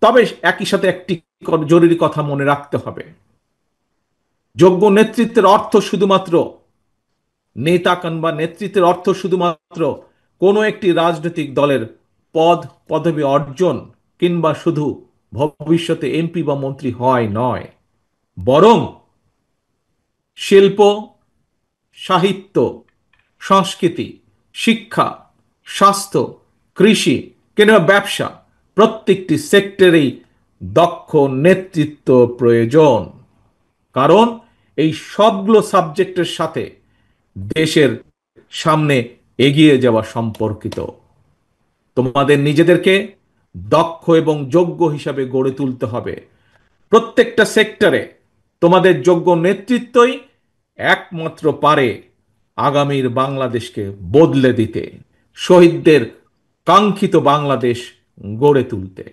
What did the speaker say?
তবে একই সাথে একটি জরুরি কথা মনে রাখতে হবে, যোগ্য নেতৃত্বের অর্থ শুধুমাত্র নেতা কিংবা নেতৃত্বের অর্থ শুধুমাত্র কোনো একটি রাজনৈতিক দলের পদ পদবি অর্জন কিংবা শুধু ভবিষ্যতে এমপি বা মন্ত্রী হয় নয়, বরং শিল্প, সাহিত্য, সংস্কৃতি, শিক্ষা, স্বাস্থ্য, কৃষি কিংবা ব্যবসা, প্রত্যেকটি সেক্টরেই দক্ষ নেতৃত্ব প্রয়োজন। কারণ এই সবগুলো সাবজেক্টের সাথে দেশের সামনে এগিয়ে যাওয়া সম্পর্কিত। তোমাদের নিজেদেরকে দক্ষ এবং যোগ্য হিসাবে গড়ে তুলতে হবে। প্রত্যেকটা সেক্টরে তোমাদের যোগ্য নেতৃত্বই একমাত্র পারে আগামীর বাংলাদেশকে বদলে দিতে, শহীদদের কাঙ্ক্ষিত বাংলাদেশ গড়ে তুলতে।